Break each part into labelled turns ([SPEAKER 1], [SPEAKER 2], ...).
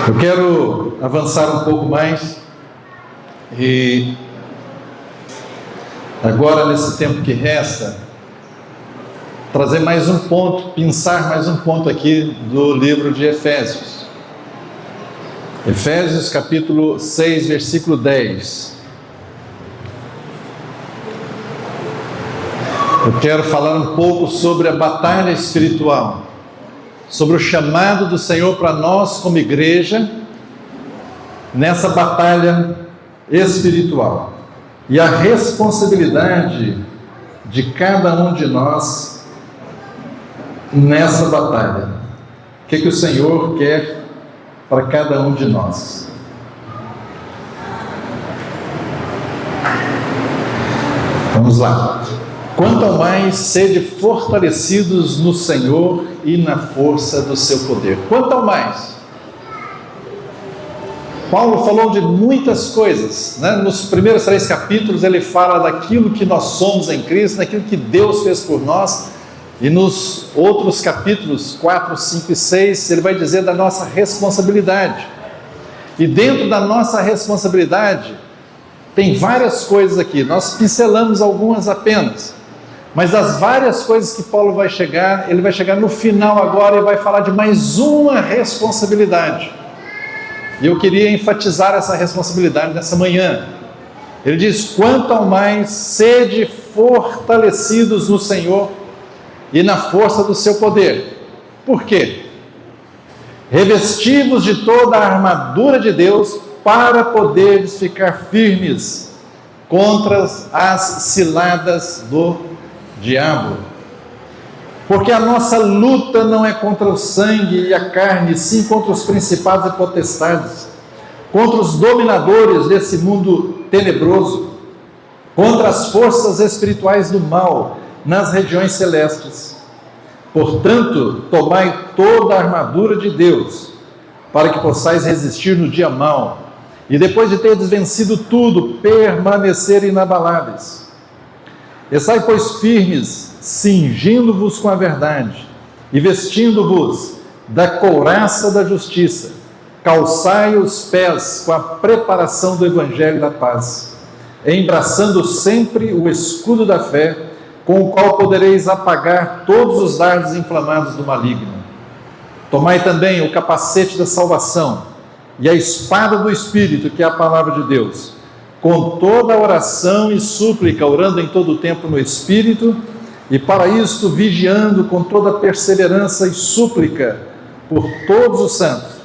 [SPEAKER 1] Eu quero avançar um pouco mais e agora, nesse tempo que resta, trazer mais um ponto, pensar mais um ponto aqui do livro de Efésios. Efésios capítulo 6, versículo 10. Eu quero falar um pouco sobre a batalha espiritual, sobre o chamado do Senhor para nós como igreja, nessa batalha espiritual, e a responsabilidade de cada um de nós nessa batalha. O que o Senhor quer para cada um de nós? Vamos lá. Quanto ao mais, sede fortalecidos no Senhor e na força do seu poder. Quanto ao mais. Paulo falou de muitas coisas, né? Nos primeiros 3 capítulos ele fala daquilo que nós somos em Cristo, daquilo que Deus fez por nós, e nos outros capítulos 4, 5 e 6 ele vai dizer da nossa responsabilidade. E dentro da nossa responsabilidade tem várias coisas aqui, nós pincelamos algumas apenas. Mas das várias coisas que Paulo vai chegar, ele vai chegar no final agora e vai falar de mais uma responsabilidade. E eu queria enfatizar essa responsabilidade nessa manhã. Ele diz: quanto ao mais, sede fortalecidos no Senhor e na força do seu poder. Por quê? Revestivos de toda a armadura de Deus, para poderes ficar firmes contra as ciladas do diabo. Porque a nossa luta não é contra o sangue e a carne, sim contra os principados e potestades, contra os dominadores desse mundo tenebroso, contra as forças espirituais do mal nas regiões celestes. Portanto, tomai toda a armadura de Deus, para que possais resistir no dia mau, e depois de teres vencido tudo, permanecer inabaláveis. Estai, pois, firmes, cingindo-vos com a verdade, e vestindo-vos da couraça da justiça, calçai os pés com a preparação do evangelho da paz, embraçando sempre o escudo da fé, com o qual podereis apagar todos os dardos inflamados do maligno. Tomai também o capacete da salvação, e a espada do Espírito, que é a palavra de Deus, com toda oração e súplica, orando em todo o tempo no Espírito, e para isto vigiando com toda perseverança e súplica por todos os santos,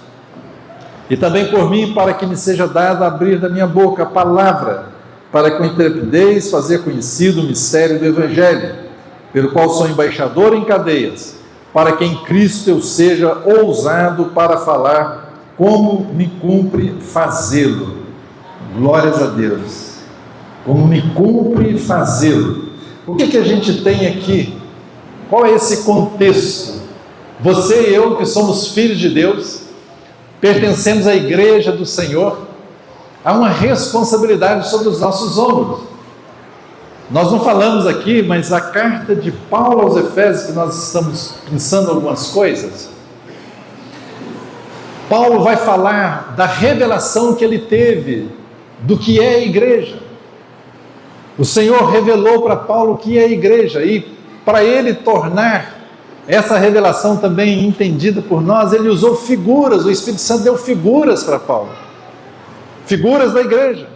[SPEAKER 1] e também por mim, para que me seja dado abrir da minha boca a palavra, para que com intrepidez fazer conhecido o mistério do Evangelho, pelo qual sou embaixador em cadeias, para que em Cristo eu seja ousado para falar como me cumpre fazê-lo. Glórias a Deus. Como me cumpre fazê-lo. O que a gente tem aqui? Qual é esse contexto? Você e eu, que somos filhos de Deus, pertencemos à igreja do Senhor, há uma responsabilidade sobre os nossos ombros. Nós não falamos aqui, mas a carta de Paulo aos Efésios, que nós estamos pensando algumas coisas, Paulo vai falar da revelação que ele teve do que é a igreja. O Senhor revelou para Paulo o que é a igreja, e para ele tornar essa revelação também entendida por nós, ele usou figuras, o Espírito Santo deu figuras para Paulo, figuras da igreja.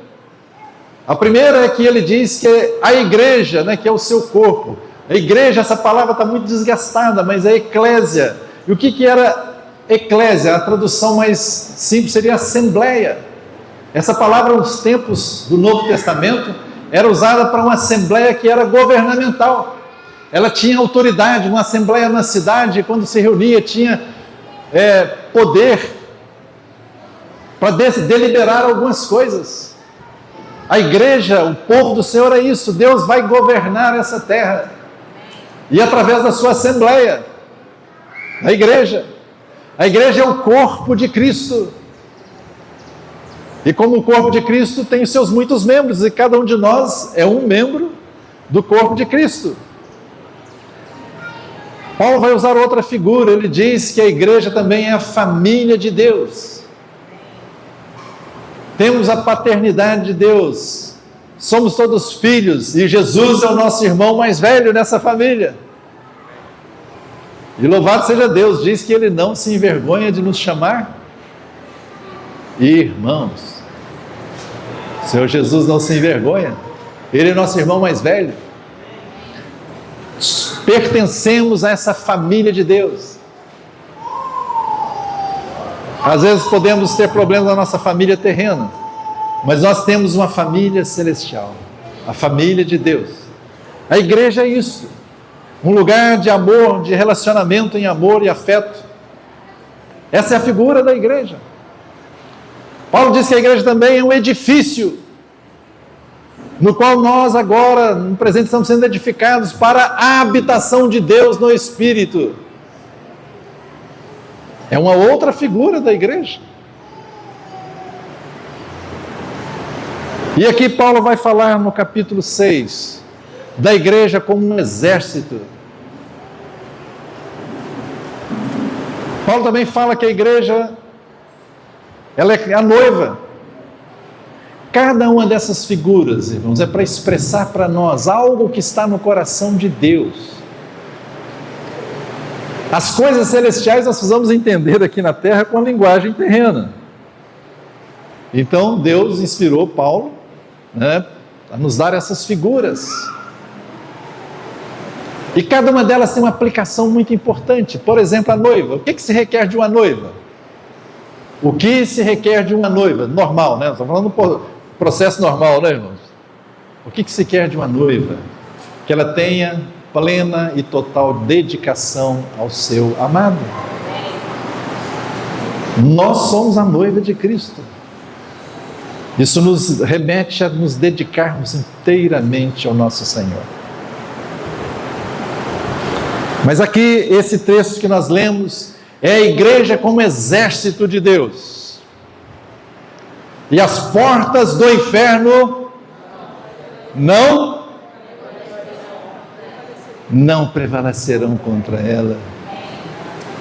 [SPEAKER 1] A primeira é que ele diz que a igreja, né, que é o seu corpo. A igreja, essa palavra está muito desgastada, mas é eclésia. E o que era eclésia? A tradução mais simples seria assembleia. Essa palavra, nos tempos do Novo Testamento, era usada para uma assembleia que era governamental. Ela tinha autoridade, uma assembleia na cidade, quando se reunia, tinha poder para deliberar algumas coisas. A igreja, o povo do Senhor é isso, Deus vai governar essa terra, e através da sua assembleia, a igreja é o corpo de Cristo, e como o corpo de Cristo tem os seus muitos membros, e cada um de nós é um membro do corpo de Cristo. Paulo vai usar outra figura, ele diz que a igreja também é a família de Deus. temos a paternidade de Deus, somos todos filhos, e Jesus é o nosso irmão mais velho nessa família. E louvado seja Deus, diz que Ele não se envergonha de nos chamar irmãos. O Senhor Jesus não se envergonha, Ele é nosso irmão mais velho. Pertencemos a essa família de Deus. Às vezes podemos ter problemas na nossa família terrena, mas nós temos uma família celestial, a família de Deus. A igreja é isso, um lugar de amor, de relacionamento em amor e afeto. Essa é a figura da igreja. Paulo diz que a igreja também é um edifício, no qual nós agora, no presente, estamos sendo edificados para a habitação de Deus no Espírito. É uma outra figura da igreja. E aqui Paulo vai falar no capítulo 6, da igreja como um exército. Paulo também fala que a igreja, ela é a noiva. Cada uma dessas figuras, irmãos, é para expressar para nós algo que está no coração de Deus. As coisas celestiais nós precisamos entender aqui na terra com a linguagem terrena. Então Deus inspirou Paulo, a nos dar essas figuras. E cada uma delas tem uma aplicação muito importante. Por exemplo, a noiva. O que se requer de uma noiva? O que se requer de uma noiva? Normal, né? Estamos falando do processo normal, né, irmãos? O que se quer de uma noiva? Que ela tenha plena e total dedicação ao seu amado. Nós somos a noiva de Cristo. Isso nos remete a nos dedicarmos inteiramente ao nosso Senhor. Mas aqui, esse texto que nós lemos, é a igreja como exército de Deus. E as portas do inferno não prevalecerão contra ela.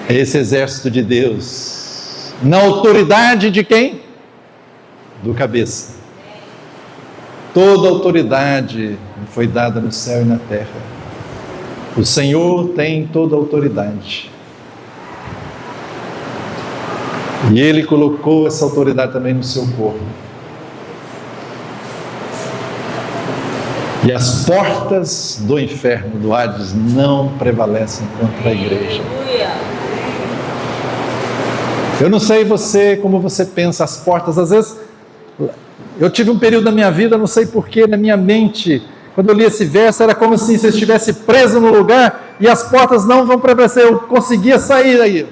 [SPEAKER 1] É esse exército de Deus. Na autoridade de quem? Do cabeça. Toda autoridade foi dada no céu e na terra. O Senhor tem toda a autoridade. E Ele colocou essa autoridade também no seu corpo. E as portas do inferno, do Hades, não prevalecem contra a igreja. Eu não sei você, como você pensa, as portas, às vezes, eu tive um período da minha vida, não sei porquê, na minha mente, quando eu li esse verso, era como se eu estivesse preso no lugar e as portas não vão prevalecer, eu conseguia sair daí.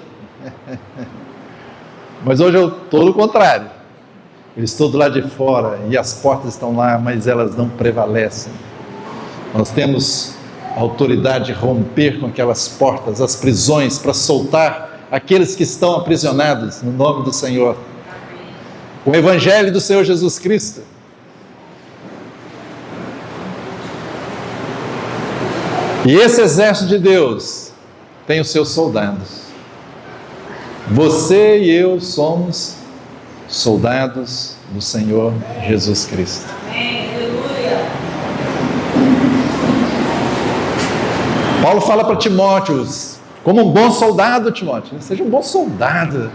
[SPEAKER 1] Mas hoje eu estou do contrário. Eu estou do lado de fora e as portas estão lá, mas elas não prevalecem. Nós temos a autoridade de romper com aquelas portas, as prisões, para soltar aqueles que estão aprisionados no nome do Senhor. O Evangelho do Senhor Jesus Cristo. E esse exército de Deus tem os seus soldados. Você e eu somos soldados do Senhor Jesus Cristo. Paulo fala para Timóteo, como um bom soldado, Timóteo, seja um bom soldado.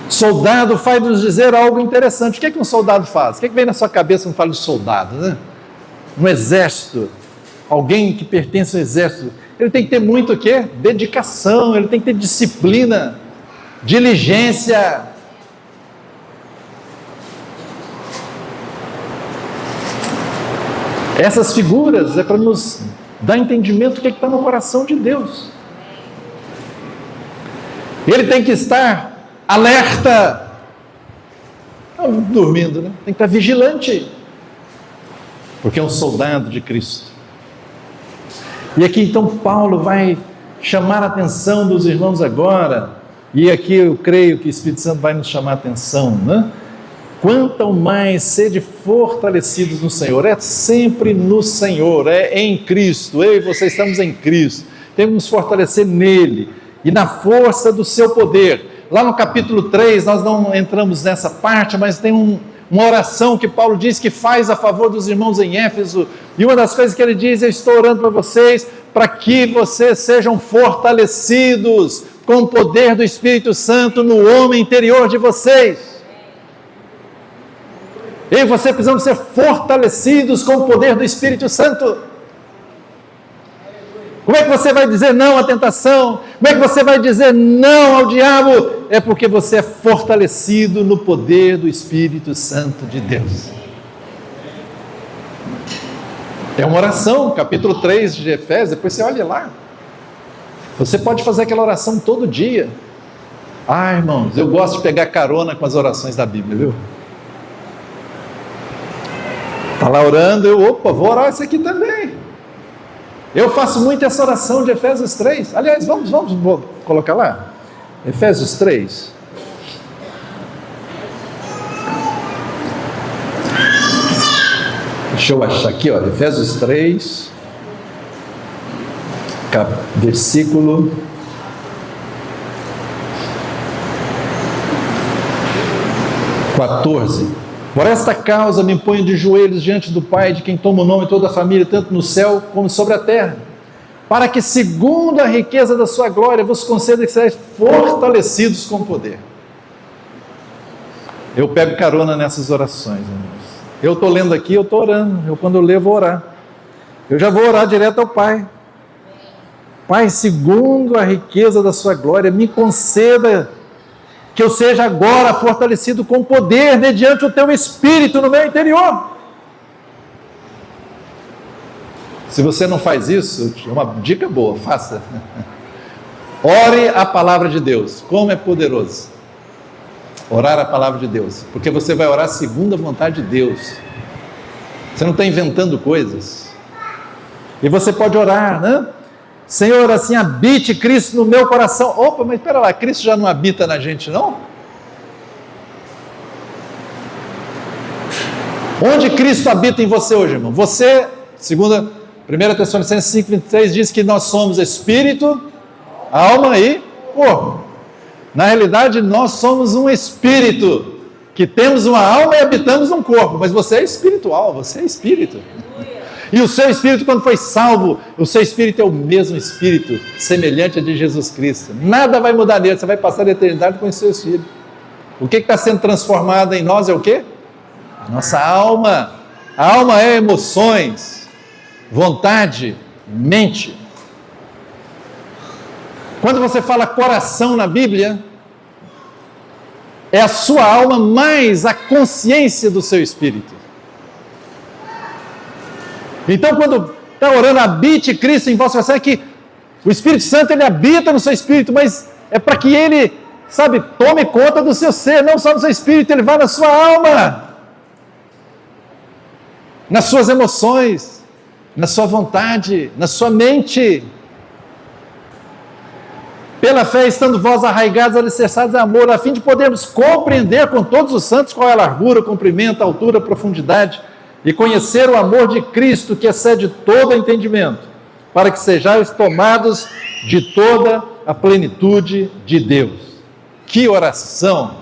[SPEAKER 1] Soldado faz nos dizer algo interessante. O que é que um soldado faz? O que é que vem na sua cabeça quando fala de soldado, né? Um exército, alguém que pertence ao exército, ele tem que ter muito o quê? Dedicação, ele tem que ter disciplina, diligência. Essas figuras é para nos dar entendimento do que está no coração de Deus. Ele tem que estar alerta, não dormindo, né? Tem que estar vigilante, porque é um soldado de Cristo. E aqui então Paulo vai chamar a atenção dos irmãos agora, e aqui eu creio que o Espírito Santo vai nos chamar a atenção, né? Quanto mais sede fortalecidos no Senhor, é sempre no Senhor, é em Cristo, eu e você estamos em Cristo, temos que nos fortalecer nele, e na força do seu poder, lá no capítulo 3, nós não entramos nessa parte, mas tem uma oração que Paulo diz que faz a favor dos irmãos em Éfeso, e uma das coisas que ele diz: eu estou orando para vocês, para que vocês sejam fortalecidos com o poder do Espírito Santo no homem interior de vocês. Eu e você precisamos ser fortalecidos com o poder do Espírito Santo. Como é que você vai dizer não à tentação? Como é que você vai dizer não ao diabo? É porque você é fortalecido no poder do Espírito Santo de Deus. É uma oração, capítulo 3 de Efésios, depois você olha lá. Você pode fazer aquela oração todo dia. Ah, irmãos, eu gosto de pegar carona com as orações da Bíblia, viu? Está lá orando, vou orar isso aqui também. Eu faço muito essa oração de Efésios 3. Aliás, vamos colocar lá. Efésios 3. Deixa eu achar aqui, ó. Efésios 3, versículo 14. Por esta causa me ponho de joelhos diante do Pai, de quem toma o nome toda a família, tanto no céu como sobre a terra, para que, segundo a riqueza da sua glória, vos conceda que sejais fortalecidos com poder. Eu pego carona nessas orações, irmãos. Eu estou lendo aqui, eu estou orando. Quando eu ler, vou orar. Eu já vou orar direto ao Pai. Pai, segundo a riqueza da sua glória, me conceda que eu seja agora fortalecido com poder mediante o teu Espírito no meu interior. Se você não faz isso, uma dica boa, faça. Ore a palavra de Deus. Como é poderoso orar a palavra de Deus, porque você vai orar segundo a vontade de Deus. Você não está inventando coisas. E você pode orar, né? Senhor, assim habite Cristo no meu coração. Opa, mas espera lá, Cristo já não habita na gente, não? Onde Cristo habita em você hoje, irmão? Você, segundo 1 Tessalonicenses 5:23, diz que nós somos espírito, alma e corpo. Na realidade, nós somos um espírito, que temos uma alma e habitamos um corpo, mas você é espiritual, você é espírito. E o seu espírito, quando foi salvo, o seu espírito é o mesmo espírito, semelhante a de Jesus Cristo. Nada vai mudar nele, você vai passar a eternidade com o seu espírito. O que está sendo transformado em nós é o quê? A nossa alma. A alma é emoções, vontade, mente. Quando você fala coração na Bíblia, é a sua alma mais a consciência do seu espírito. Então, quando está orando, habite Cristo em vós, você sabe que o Espírito Santo, ele habita no seu espírito, mas é para que ele, tome conta do seu ser, não só do seu espírito, ele vai na sua alma, nas suas emoções, na sua vontade, na sua mente. Pela fé, estando vós arraigados, alicerçados em amor, a fim de podermos compreender com todos os santos qual é a largura, o comprimento, a altura, a profundidade, e conhecer o amor de Cristo, que excede todo entendimento, para que sejais tomados de toda a plenitude de Deus. Que oração!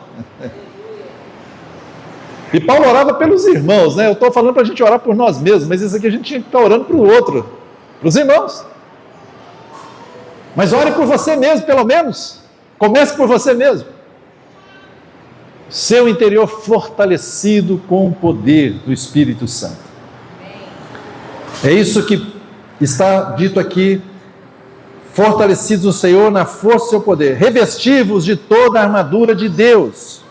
[SPEAKER 1] E Paulo orava pelos irmãos, né? Eu estou falando para a gente orar por nós mesmos, mas isso aqui a gente tinha que estar orando para o outro, para os irmãos. Mas ore por você mesmo, pelo menos. Comece por você mesmo. Seu interior fortalecido com o poder do Espírito Santo. É isso que está dito aqui. Fortalecidos no Senhor, na força do seu poder. Revestivos de toda a armadura de Deus.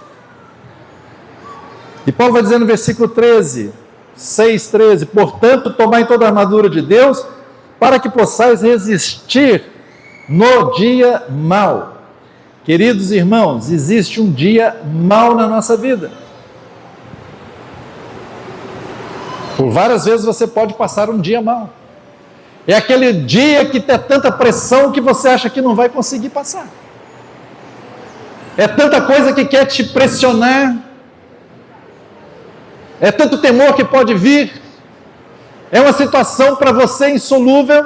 [SPEAKER 1] E Paulo vai dizer no versículo 13, 6:13, portanto, tomai toda a armadura de Deus, para que possais resistir no dia mau. Queridos irmãos, existe um dia mau na nossa vida. Por várias vezes você pode passar um dia mau. É aquele dia que tem tanta pressão que você acha que não vai conseguir passar. É tanta coisa que quer te pressionar. É tanto temor que pode vir. É uma situação para você insolúvel.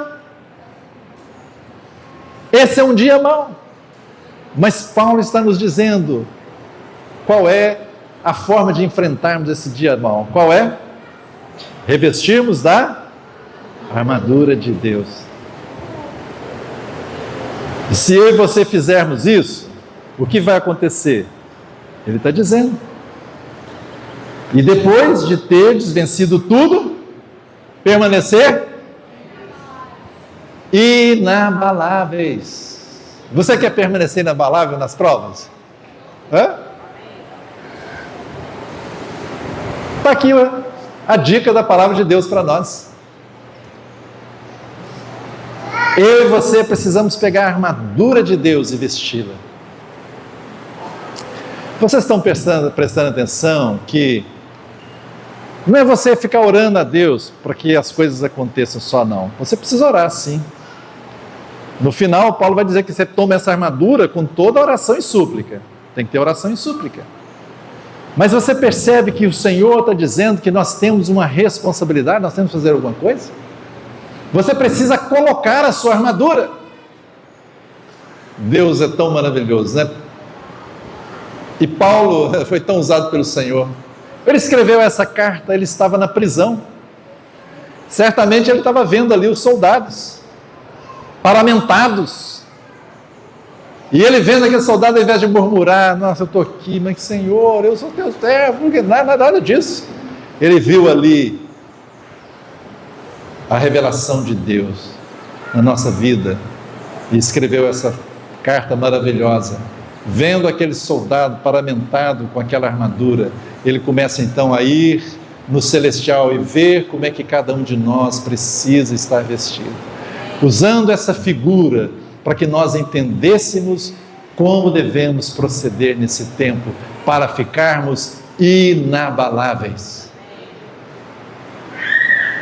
[SPEAKER 1] Esse é um dia mau. Mas Paulo está nos dizendo qual é a forma de enfrentarmos esse dia mau. Qual é? Revestirmos da armadura de Deus. E se eu e você fizermos isso, o que vai acontecer? Ele está dizendo. E depois de teres vencido tudo, permanecer inabaláveis. Você quer permanecer inabalável nas provas? Está aqui a dica da palavra de Deus para nós. Eu e você precisamos pegar a armadura de Deus e vesti-la. Vocês estão prestando atenção que não é você ficar orando a Deus para que as coisas aconteçam só, não. Você precisa orar, sim. No final, Paulo vai dizer que você toma essa armadura com toda oração e súplica. Tem que ter oração e súplica. Mas você percebe que o Senhor está dizendo que nós temos uma responsabilidade, nós temos que fazer alguma coisa? Você precisa colocar a sua armadura. Deus é tão maravilhoso, né? E Paulo foi tão usado pelo Senhor. Ele escreveu essa carta, ele estava na prisão. Certamente ele estava vendo ali os soldados, paramentados. E ele vendo aquele soldado, ao invés de murmurar, nossa, eu estou aqui, mas Senhor, eu sou teu servo, nada disso. Ele viu ali a revelação de Deus na nossa vida e escreveu essa carta maravilhosa. Vendo aquele soldado paramentado com aquela armadura, ele começa então a ir no celestial e ver como é que cada um de nós precisa estar vestido. Usando essa figura para que nós entendêssemos como devemos proceder nesse tempo para ficarmos inabaláveis.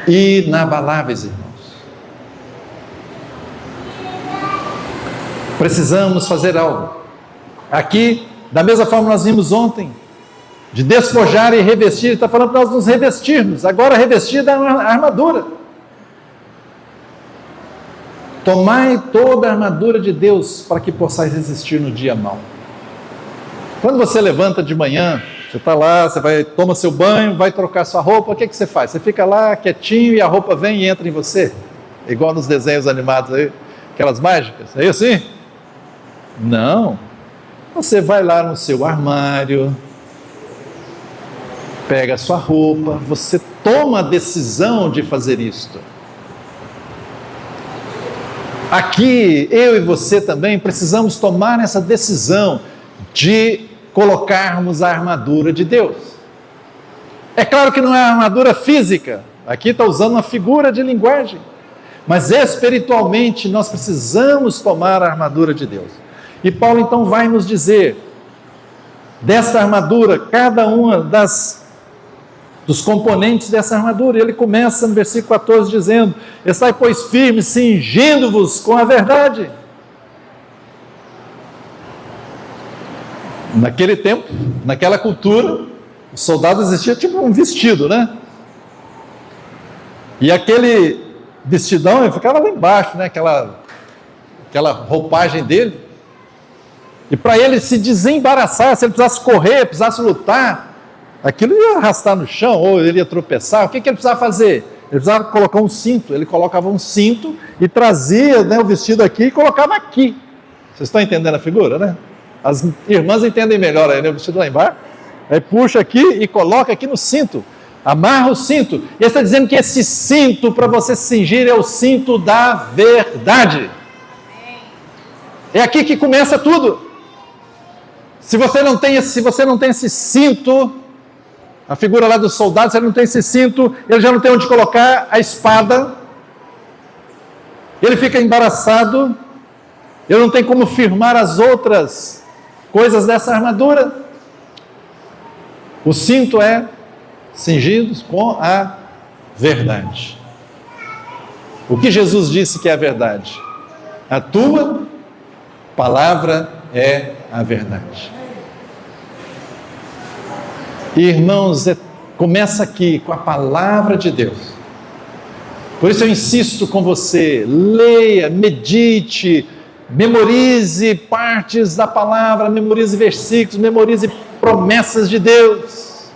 [SPEAKER 1] Inabaláveis, irmãos. Precisamos fazer algo. Aqui, da mesma forma nós vimos ontem, de despojar e revestir, ele está falando para nós nos revestirmos, agora revestir da armadura. Tomai toda a armadura de Deus para que possais resistir no dia mau. Quando você levanta de manhã, você está lá, você toma seu banho, vai trocar sua roupa, o que você faz? Você fica lá quietinho e a roupa vem e entra em você? Igual nos desenhos animados aí, aquelas mágicas, é isso assim? Não. Você vai lá no seu armário, pega a sua roupa, você toma a decisão de fazer isto. Aqui, eu e você também precisamos tomar essa decisão de colocarmos a armadura de Deus. É claro que não é a armadura física, aqui está usando uma figura de linguagem, mas espiritualmente nós precisamos tomar a armadura de Deus. E Paulo então vai nos dizer, dessa armadura, cada uma dos componentes dessa armadura. Ele começa no versículo 14 dizendo: estai pois firmes, cingindo-vos com a verdade. Naquele tempo, naquela cultura, o soldado existia tipo um vestido, né? E aquele vestidão, ele ficava lá embaixo, né? Aquela roupagem dele. E para ele se desembaraçar, se ele precisasse correr, precisasse lutar, aquilo ia arrastar no chão, ou ele ia tropeçar. O que ele precisava fazer? Ele precisava colocar um cinto. Ele colocava um cinto e trazia, né, o vestido aqui e colocava aqui. Vocês estão entendendo a figura, né? As irmãs entendem melhor aí, né? O vestido lá embaixo. Aí puxa aqui e coloca aqui no cinto. Amarra o cinto. E ele está dizendo que esse cinto, para você se cingir, é o cinto da verdade. É aqui que começa tudo. Se você não tem esse cinto, a figura lá do soldado, se ele não tem esse cinto, ele já não tem onde colocar a espada, ele fica embaraçado, ele não tem como firmar as outras coisas dessa armadura. O cinto é cingidos com a verdade. O que Jesus disse que é a verdade? A tua palavra é a verdade. Irmãos, começa aqui com a palavra de Deus. Por isso eu insisto com você, leia, medite, Memorize partes da palavra, memorize versículos, memorize promessas de Deus.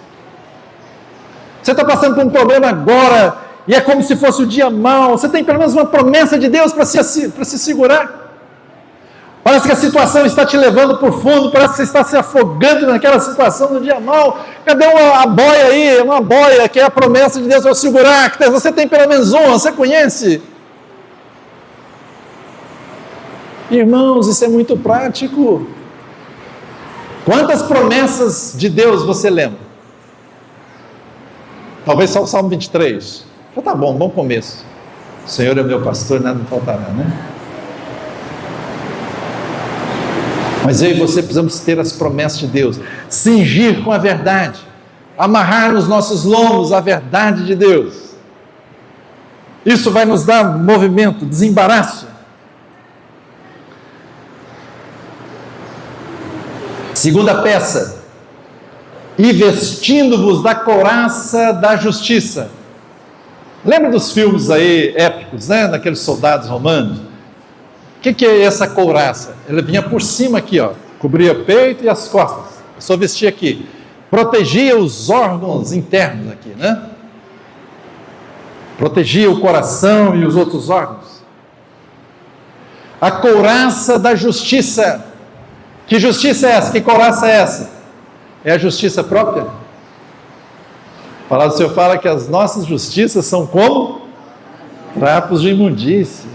[SPEAKER 1] Você está passando por um problema agora, e é como se fosse o dia mau. Você tem pelo menos uma promessa de Deus para se segurar. Parece que a situação está te levando para o fundo, parece que você está se afogando naquela situação do dia mau. Cadê a boia aí? Uma boia que é a promessa de Deus para segurar. Você tem pelo menos uma, você conhece? Irmãos, isso é muito prático. Quantas promessas de Deus você lembra? Talvez só o Salmo 23. Já tá bom começo. O Senhor é o meu pastor, nada me faltará, né? Mas eu e você precisamos ter as promessas de Deus, cingir com a verdade, amarrar nos nossos lombos a verdade de Deus. Isso vai nos dar movimento, desembaraço. Segunda peça, e vestindo-vos da couraça da justiça. Lembra dos filmes aí épicos, né? Daqueles soldados romanos? O que é essa couraça? Ela vinha por cima aqui, ó, cobria o peito e as costas, só vestia aqui, protegia os órgãos internos aqui, né? Protegia o coração e os outros órgãos. A couraça da justiça. Que justiça é essa? Que couraça é essa? É a justiça própria? A palavra do Senhor fala que as nossas justiças são como trapos de imundície.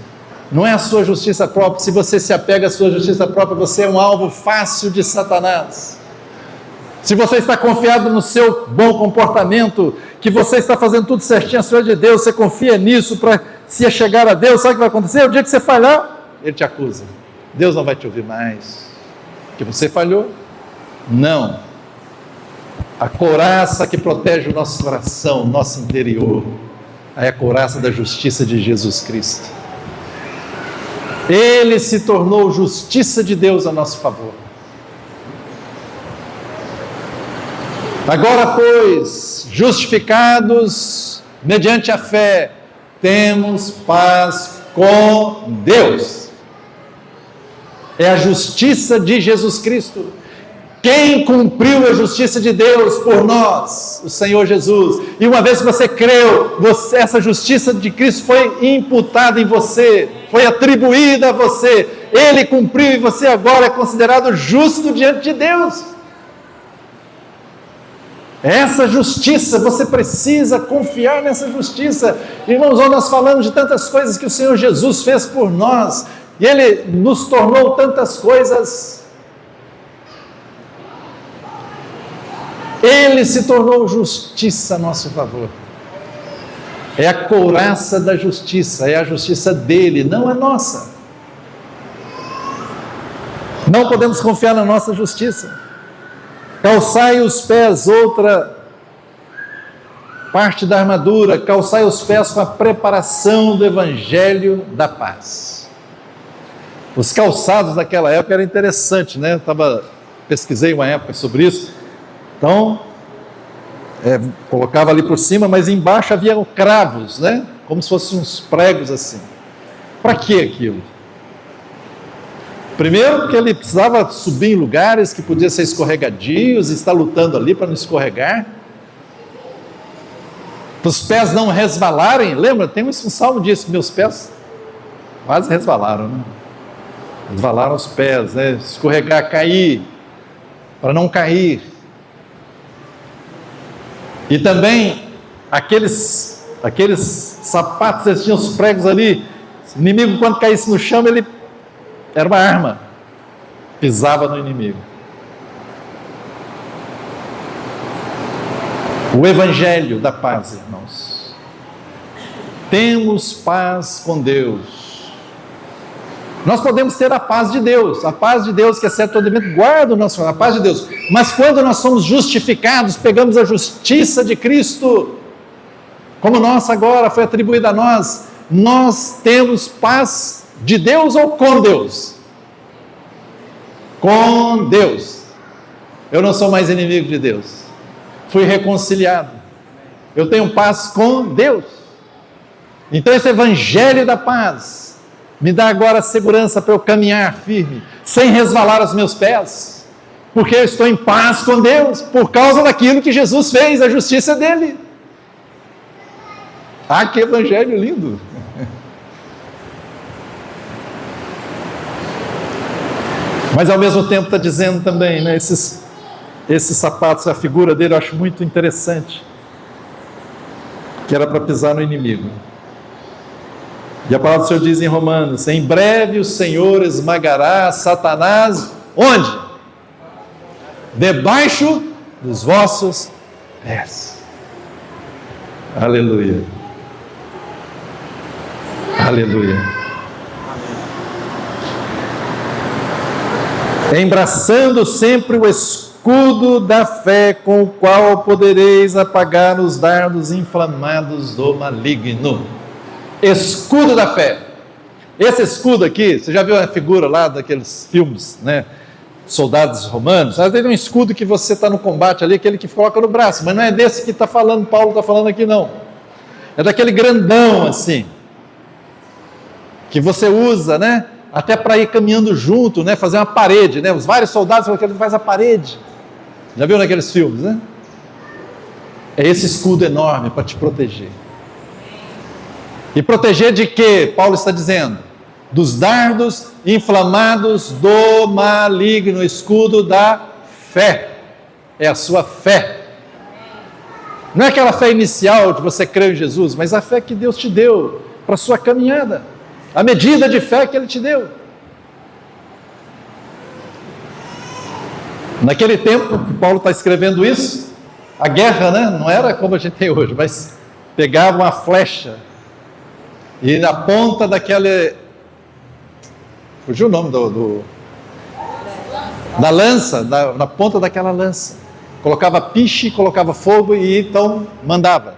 [SPEAKER 1] Não é a sua justiça própria. Se você se apega à sua justiça própria, você é um alvo fácil de Satanás. Se você está confiado no seu bom comportamento, que você está fazendo tudo certinho, a Senhor de Deus, você confia nisso para se chegar a Deus, sabe o que vai acontecer? O dia que você falhar, Ele te acusa. Deus não vai te ouvir mais, porque você falhou. Não. A couraça que protege o nosso coração, o nosso interior, é a couraça da justiça de Jesus Cristo. Ele se tornou justiça de Deus a nosso favor. Agora, pois, justificados mediante a fé, temos paz com Deus. É a justiça de Jesus Cristo. Quem cumpriu a justiça de Deus por nós? O Senhor Jesus. E uma vez que você creu, essa justiça de Cristo foi imputada em você, foi atribuída a você. Ele cumpriu e você agora é considerado justo diante de Deus. Essa justiça, você precisa confiar nessa justiça. Irmãos, nós falamos de tantas coisas que o Senhor Jesus fez por nós, e Ele nos tornou tantas coisas. Ele se tornou justiça a nosso favor. É a couraça da justiça, é a justiça dele, não a nossa. Não podemos confiar na nossa justiça. Calçai os pés, outra parte da armadura, calçai os pés com a preparação do evangelho da paz. Os calçados daquela época eram interessantes, né? Pesquisei uma época sobre isso. Então, colocava ali por cima, mas embaixo havia cravos, né? Como se fossem uns pregos assim. Para que aquilo? Primeiro, porque ele precisava subir em lugares que podiam ser escorregadios, e estar lutando ali para não escorregar. Para os pés não resvalarem. Lembra? Tem um salmo disso, meus pés quase resvalaram, né? Resvalaram os pés, né? Escorregar, cair, para não cair. E também aqueles sapatos, eles tinham os pregos ali. O inimigo, quando caísse no chão, ele era uma arma, pisava no inimigo. O evangelho da paz, irmãos. Temos paz com Deus. Nós podemos ter a paz de Deus que excede todo entendimento, guarda o nosso coração, a paz de Deus. Mas quando nós somos justificados, pegamos a justiça de Cristo, como nossa agora foi atribuída a nós, nós temos paz de Deus ou com Deus? Com Deus. Eu não sou mais inimigo de Deus. Fui reconciliado. Eu tenho paz com Deus. Então esse evangelho da paz Me dá agora segurança para eu caminhar firme, sem resvalar os meus pés, porque eu estou em paz com Deus, por causa daquilo que Jesus fez, a justiça dele. Ah, que evangelho lindo! Mas ao mesmo tempo está dizendo também, né, esses sapatos, a figura dele eu acho muito interessante, que era para pisar no inimigo. E a palavra do Senhor diz em Romanos: em breve o Senhor esmagará Satanás, onde? Debaixo dos vossos pés. Aleluia. Aleluia. Embraçando sempre o escudo da fé, com o qual podereis apagar os dardos inflamados do maligno. Escudo da fé. Esse escudo aqui, você já viu a figura lá daqueles filmes, né? Soldados romanos? Às vezes é um escudo que você está no combate ali, aquele que coloca no braço, mas não é desse que está falando, Paulo está falando aqui não. É daquele grandão assim, que você usa, né? Até para ir caminhando junto, né? Fazer uma parede, né? Os vários soldados faz a parede. Já viu naqueles filmes, né? É esse escudo enorme para te proteger. E proteger de quê? Paulo está dizendo: dos dardos inflamados do maligno, escudo da fé. É a sua fé. Não é aquela fé inicial de você crer em Jesus, mas a fé que Deus te deu para a sua caminhada. A medida de fé que Ele te deu. Naquele tempo que Paulo está escrevendo isso, a guerra, né, não era como a gente tem hoje, mas pegava uma flecha e na ponta daquele... Fugiu o nome da lança, na ponta daquela lança. Colocava piche, colocava fogo e então mandava.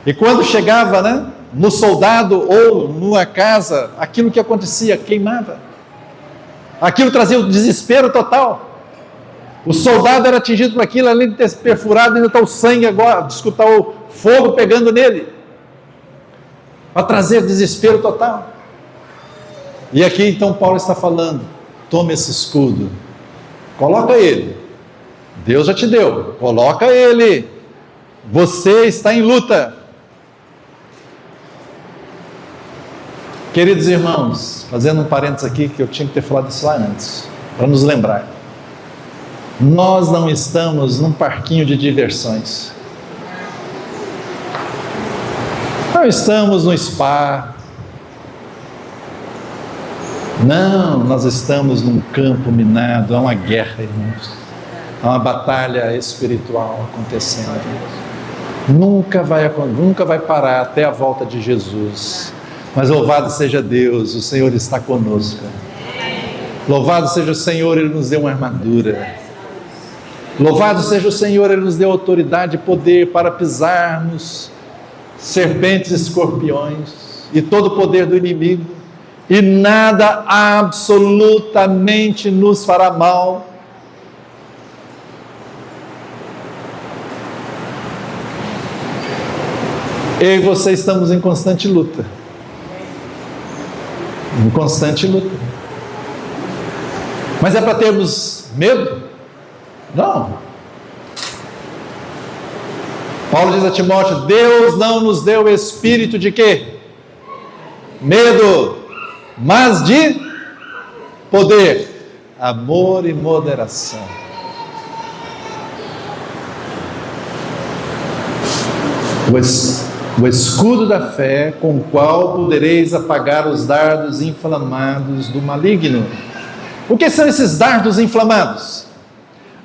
[SPEAKER 1] E quando chegava, né, no soldado ou numa casa, aquilo que acontecia, queimava. Aquilo trazia o desespero total. O soldado era atingido por aquilo, além de ter se perfurado, ainda está o sangue agora, de escutar o fogo pegando nele, para trazer desespero total. E aqui então Paulo está falando: tome esse escudo, coloca ele, Deus já te deu, coloca ele, você está em luta. Queridos irmãos, fazendo um parênteses aqui, que eu tinha que ter falado isso lá antes, para nos lembrar. Nós não estamos num parquinho de diversões. Não estamos no spa. Não, nós estamos num campo minado, há uma guerra, irmãos. Há uma batalha espiritual acontecendo. Nunca vai parar até a volta de Jesus. Mas louvado seja Deus, o Senhor está conosco. Louvado seja o Senhor, Ele nos deu uma armadura. Louvado seja o Senhor, Ele nos deu autoridade e poder para pisarmos serpentes e escorpiões e todo o poder do inimigo, e nada absolutamente nos fará mal. Eu e você estamos em constante luta. Em constante luta. Mas é para termos medo? Não. Paulo diz a Timóteo: Deus não nos deu espírito de quê? Medo, mas de poder, amor e moderação. O escudo da fé, com o qual podereis apagar os dardos inflamados do maligno. O que são esses dardos inflamados?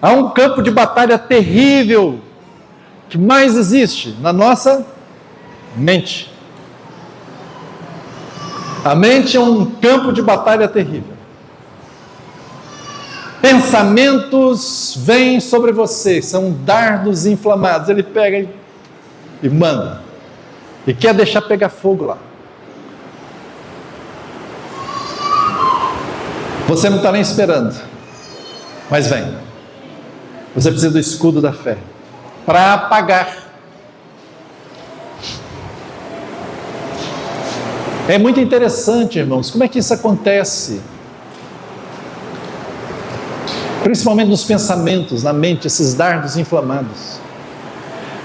[SPEAKER 1] Há um campo de batalha terrível que mais existe na nossa mente. A mente é um campo de batalha terrível. Pensamentos vêm sobre você, são dardos inflamados. Ele pega e manda. E quer deixar pegar fogo lá. Você não está nem esperando, mas vem. Você precisa do escudo da fé para apagar. É muito interessante, irmãos, como é que isso acontece? Principalmente nos pensamentos, na mente, esses dardos inflamados.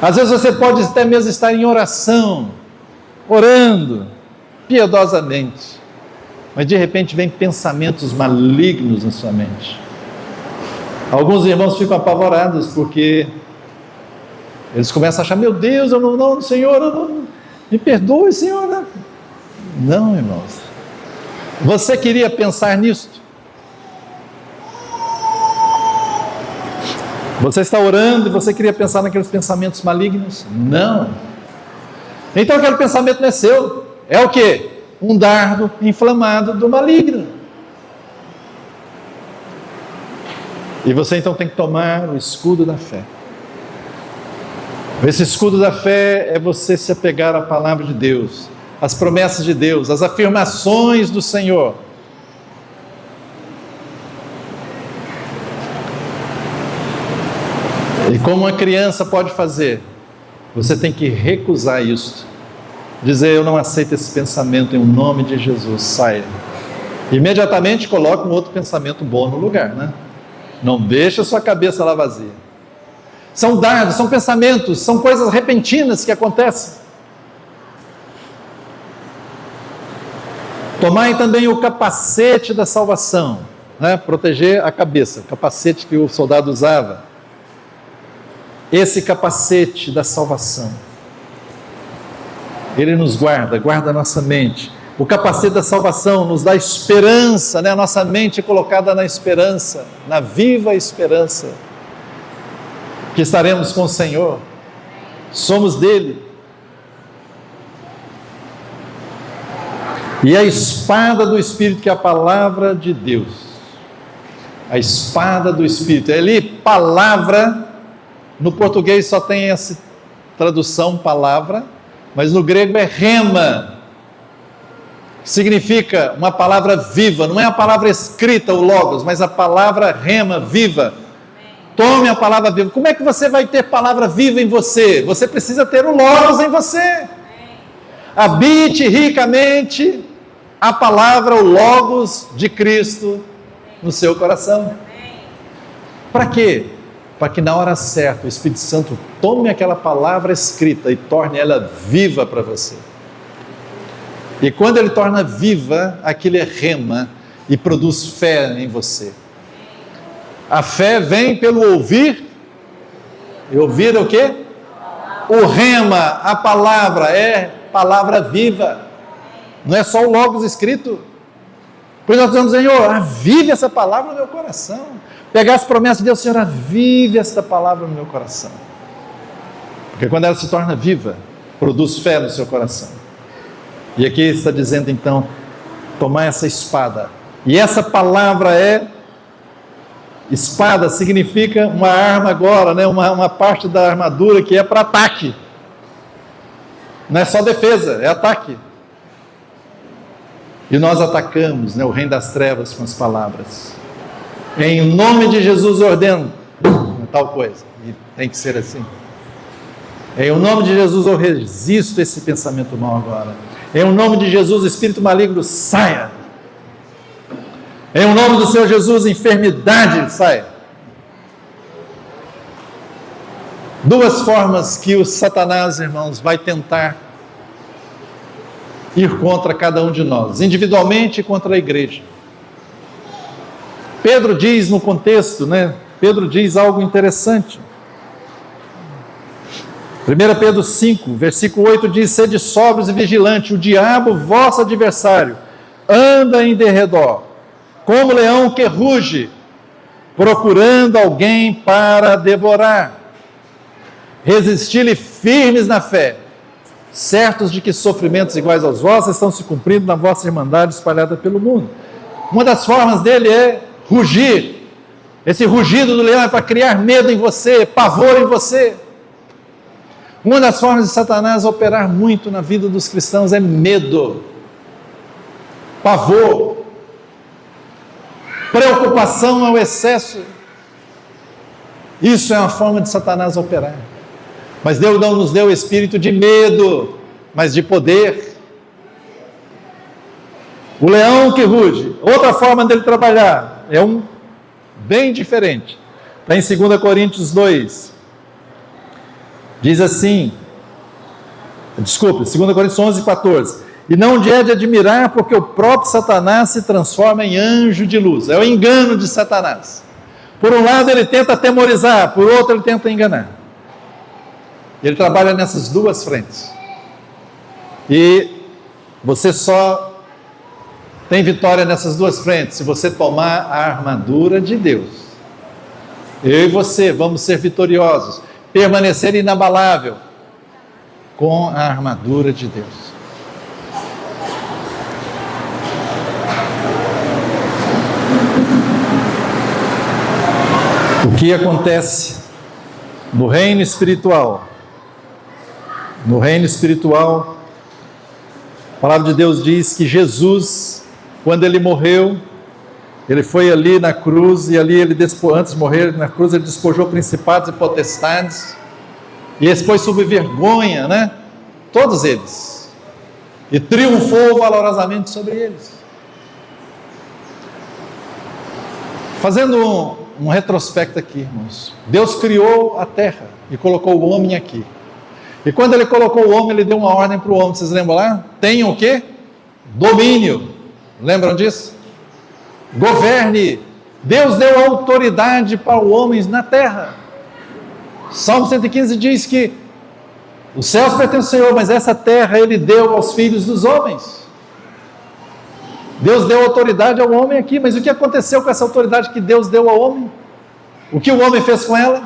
[SPEAKER 1] Às vezes você pode até mesmo estar em oração, orando piedosamente, mas de repente vem pensamentos malignos na sua mente. Alguns irmãos ficam apavorados porque eles começam a achar: meu Deus, eu não, Senhor, eu não, me perdoe, Senhor. Não, irmãos. Você queria pensar nisto? Você está orando e você queria pensar naqueles pensamentos malignos? Não. Então aquele pensamento não é seu. É o quê? Um dardo inflamado do maligno. E você então tem que tomar o escudo da fé. Esse escudo da fé é você se apegar à palavra de Deus, às promessas de Deus, às afirmações do Senhor. E como uma criança pode fazer, você tem que recusar isso. Dizer: eu não aceito esse pensamento, em nome de Jesus, saia. Imediatamente coloca um outro pensamento bom no lugar, né? Não deixa a sua cabeça lá vazia. São dardos, são pensamentos, são coisas repentinas que acontecem. Tomai também o capacete da salvação, né? Proteger a cabeça, capacete que o soldado usava. Esse capacete da salvação, ele nos guarda a nossa mente. O capacete da salvação nos dá esperança, né? A nossa mente é colocada na esperança, na viva esperança, que estaremos com o Senhor, somos dele. E a espada do Espírito, que é a palavra de Deus, a espada do Espírito, ali palavra, no português só tem essa tradução palavra, mas no grego é rema, significa uma palavra viva, não é a palavra escrita, o logos, mas a palavra rema, viva. Tome a palavra viva. Como é que você vai ter palavra viva em você? Você precisa ter o logos em você. Habite ricamente a palavra, o logos de Cristo no seu coração. Para quê? Para que na hora certa o Espírito Santo tome aquela palavra escrita e torne ela viva para você. E quando ele torna viva, aquilo é rema e produz fé em você. A fé vem pelo ouvir. E ouvir é o quê? O rema, a palavra, é palavra viva. Não é só o logos escrito. Pois nós dizemos: Senhor, avive essa palavra no meu coração. Pegar as promessas de Deus: Senhor, avive essa palavra no meu coração. Porque quando ela se torna viva, produz fé no seu coração. E aqui está dizendo então: tomar essa espada. E essa palavra é... espada significa uma arma agora, né? uma parte da armadura que é para ataque. Não é só defesa, é ataque. E nós atacamos, né, o reino das trevas com as palavras. Em nome de Jesus eu ordeno tal coisa. E tem que ser assim. Em nome de Jesus eu resisto esse pensamento mau agora. Em nome de Jesus, o espírito maligno saia. Em nome do Senhor Jesus, enfermidade saia. Duas formas que o Satanás, irmãos, vai tentar ir contra cada um de nós, individualmente e contra a igreja. Pedro diz no contexto, né? Pedro diz algo interessante. 1 Pedro 5, versículo 8 diz: sede sóbrios e vigilantes, o diabo, vosso adversário, anda em derredor, como leão que ruge, procurando alguém para devorar. Resisti-lhe firmes na fé, certos de que sofrimentos iguais aos vossos estão se cumprindo na vossa irmandade espalhada pelo mundo. Uma das formas dele é rugir. Esse rugido do leão é para criar medo em você, pavor em você. Uma das formas de Satanás operar muito na vida dos cristãos é medo, pavor, preocupação ao excesso. Isso é uma forma de Satanás operar. Mas Deus não nos deu o espírito de medo, mas de poder, O leão que ruge. Outra forma dele trabalhar é um bem diferente. Está em 2 Coríntios 2. Diz assim, 2 Coríntios 11, 14. E não é de admirar, porque o próprio Satanás se transforma em anjo de luz. É o engano de Satanás. Por um lado ele tenta atemorizar, por outro ele tenta enganar. Ele trabalha nessas duas frentes. E você só tem vitória nessas duas frentes se você tomar a armadura de Deus. Eu e você vamos ser vitoriosos, permanecer inabalável com a armadura de Deus. O que acontece no reino espiritual? No reino espiritual, a palavra de Deus diz que Jesus, quando ele morreu, ele foi ali na cruz, e ali ele, antes de morrer na cruz, ele despojou principados e potestades, e expôs sob vergonha, né? Todos eles, e triunfou valorosamente sobre eles. Fazendo um retrospecto aqui, irmãos. Deus criou a terra e colocou o homem aqui. E quando ele colocou o homem, ele deu uma ordem para o homem, vocês lembram lá? Tenham o quê? Domínio. Lembram disso? Governe. Deus deu autoridade para o homem na terra. Salmo 115 diz que os céus pertencem ao Senhor, mas essa terra ele deu aos filhos dos homens. Deus deu autoridade ao homem aqui, mas o que aconteceu com essa autoridade que Deus deu ao homem? O que o homem fez com ela?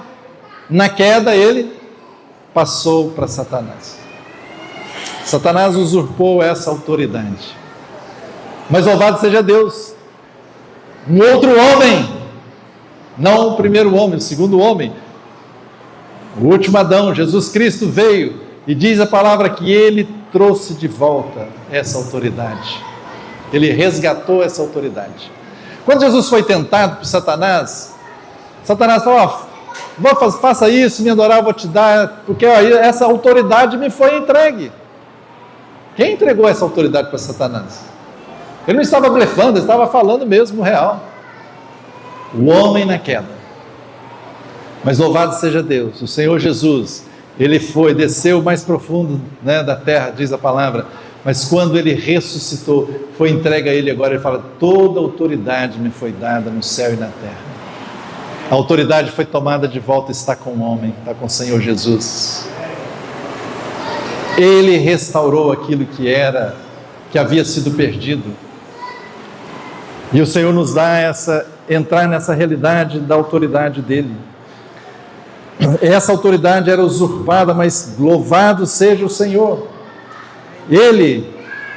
[SPEAKER 1] Na queda ele passou para Satanás. Satanás usurpou essa autoridade. Mas louvado seja Deus, um outro homem, não o primeiro homem, o segundo homem, o último Adão, Jesus Cristo veio, e diz a palavra que ele trouxe de volta essa autoridade. Ele resgatou essa autoridade. Quando Jesus foi tentado por Satanás, Satanás falou: faça isso, me adorar, eu vó te dar, porque essa autoridade me foi entregue. Quem entregou essa autoridade para Satanás? Ele não estava blefando, ele estava falando mesmo o real. O homem na queda. Mas louvado seja Deus, o Senhor Jesus, ele desceu mais profundo, né, da terra, diz a palavra, mas quando ele ressuscitou, foi entregue a ele agora, ele fala: toda autoridade me foi dada no céu e na terra. A autoridade foi tomada de volta, está com o homem, está com o Senhor Jesus. Ele restaurou aquilo que havia sido perdido. E o Senhor nos dá entrar nessa realidade da autoridade dele. Essa autoridade era usurpada, mas louvado seja o Senhor. Ele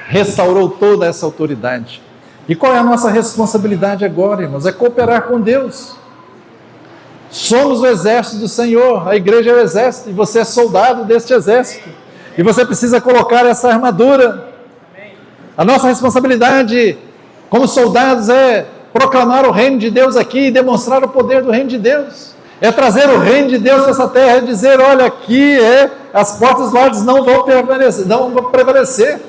[SPEAKER 1] restaurou toda essa autoridade. E qual é a nossa responsabilidade agora, irmãos? É cooperar com Deus. Somos o exército do Senhor, a igreja é o exército, e você é soldado deste exército. E você precisa colocar essa armadura. A nossa responsabilidade como soldados é proclamar o reino de Deus aqui e demonstrar o poder do reino de Deus. É trazer o reino de Deus nessa terra e dizer: olha, aqui as portas do Hades não vão prevalecer.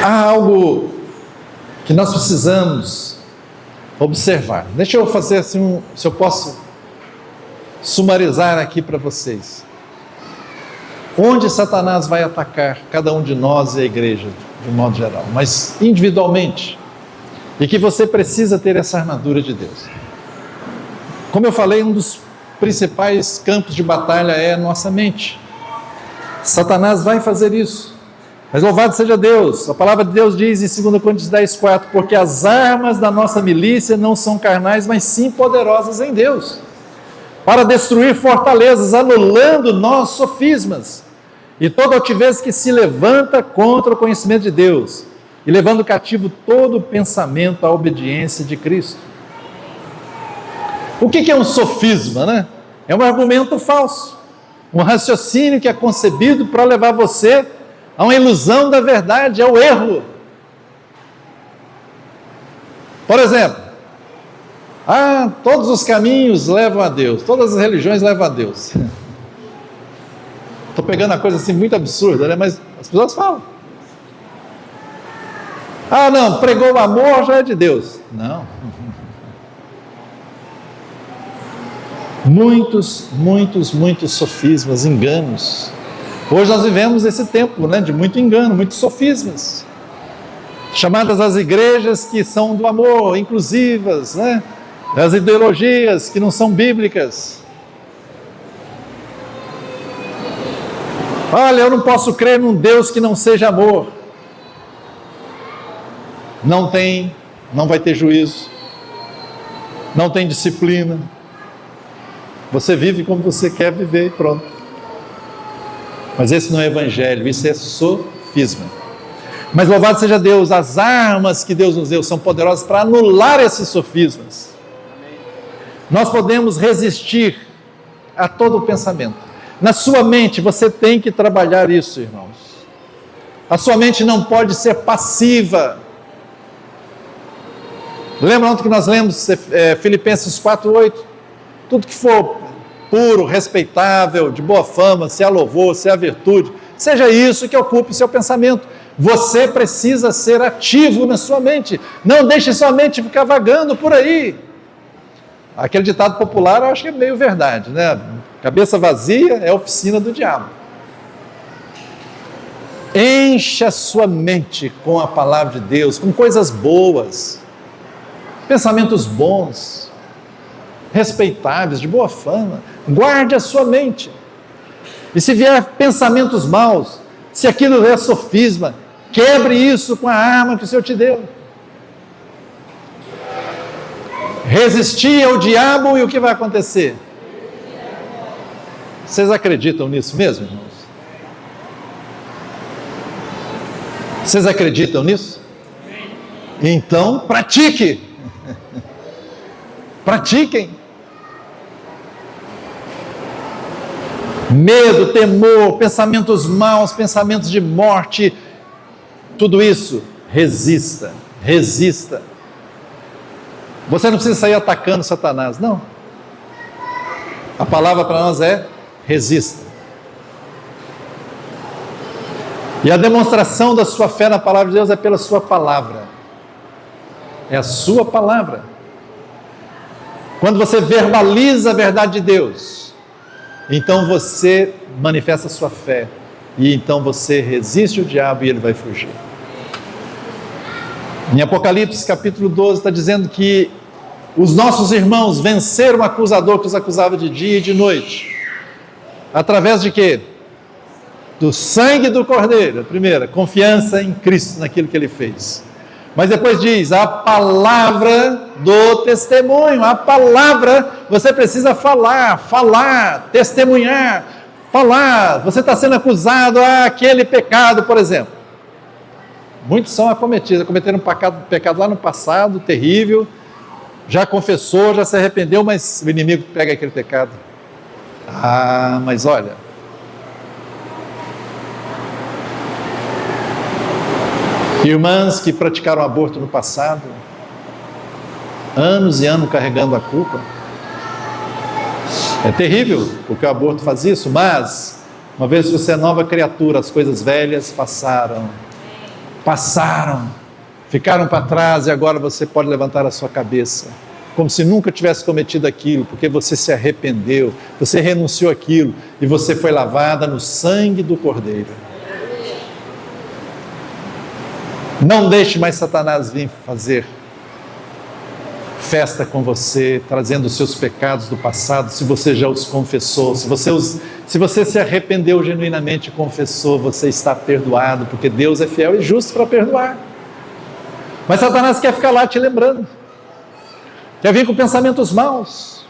[SPEAKER 1] Há algo que nós precisamos observar. Deixa eu fazer assim, se eu posso sumarizar aqui para vocês. Onde Satanás vai atacar cada um de nós e a igreja, de um modo geral, mas individualmente, e que você precisa ter essa armadura de Deus. Como eu falei, um dos principais campos de batalha é a nossa mente. Satanás vai fazer isso, mas louvado seja Deus. A palavra de Deus diz em 2 Coríntios 10:4, porque as armas da nossa milícia não são carnais, mas sim poderosas em Deus, para destruir fortalezas, anulando nossos sofismas e toda altivez que se levanta contra o conhecimento de Deus, e levando cativo todo o pensamento à obediência de Cristo. O que é um sofisma, né? É um argumento falso, um raciocínio que é concebido para levar você a uma ilusão da verdade, ao erro. Por exemplo, Todos os caminhos levam a Deus, todas as religiões levam a Deus. Estou pegando uma coisa assim muito absurda, né? Mas as pessoas falam. Não, pregou o amor, já é de Deus. Não. Muitos sofismas, enganos. Hoje nós vivemos esse tempo, né, de muito engano, muitos sofismas. Chamadas as igrejas que são do amor, inclusivas, né? As ideologias que não são bíblicas. Olha, eu não posso crer num Deus que não seja amor. Não vai ter juízo, não tem disciplina. Você vive como você quer viver e pronto. Mas esse não é evangelho, isso é sofisma. Mas louvado seja Deus, as armas que Deus nos deu são poderosas para anular esses sofismas. Nós podemos resistir a todo o pensamento. Na sua mente você tem que trabalhar isso, irmãos. A sua mente não pode ser passiva. Lembra ontem que nós lemos Filipenses 4:8? Tudo que for puro, respeitável, de boa fama, se há louvor, se há virtude, seja isso que ocupe o seu pensamento. Você precisa ser ativo na sua mente. Não deixe sua mente ficar vagando por aí. Aquele ditado popular eu acho que é meio verdade, né? Cabeça vazia é a oficina do diabo. Encha a sua mente com a palavra de Deus, com coisas boas, pensamentos bons, respeitáveis, de boa fama. Guarde a sua mente. E se vier pensamentos maus, se aquilo é sofisma, quebre isso com a arma que o Senhor te deu. Resistir ao diabo e o que vai acontecer? Vocês acreditam nisso mesmo, irmãos? Vocês acreditam nisso? Então, pratique. Pratiquem. Medo, temor, pensamentos maus, pensamentos de morte, tudo isso, resista. Você não precisa sair atacando Satanás, não. A palavra para nós é resista. E a demonstração da sua fé na palavra de Deus é pela sua palavra. É a sua palavra. Quando você verbaliza a verdade de Deus, então você manifesta a sua fé. E então você resiste ao diabo e ele vai fugir. Em Apocalipse capítulo 12 está dizendo que os nossos irmãos venceram o acusador que os acusava de dia e de noite. Através de quê? Do sangue do Cordeiro. A primeira, confiança em Cristo, naquilo que Ele fez. Mas depois diz, a palavra do testemunho. A palavra, você precisa falar, testemunhar, falar. Você está sendo acusado aquele pecado, por exemplo. Muitos são acometidos, cometeram um pecado lá no passado, terrível, já confessou, já se arrependeu, mas o inimigo pega aquele pecado. Mas olha, irmãs que praticaram aborto no passado, anos e anos carregando a culpa, é terrível, porque o aborto faz isso, mas, uma vez que você é nova criatura, as coisas velhas passaram, ficaram para trás e agora você pode levantar a sua cabeça, como se nunca tivesse cometido aquilo, porque você se arrependeu, você renunciou àquilo e você foi lavada no sangue do Cordeiro. Não deixe mais Satanás vir fazer festa com você, trazendo os seus pecados do passado, se você já os confessou, se você se arrependeu genuinamente e confessou, você está perdoado, porque Deus é fiel e justo para perdoar. Mas Satanás quer ficar lá te lembrando, quer vir com pensamentos maus.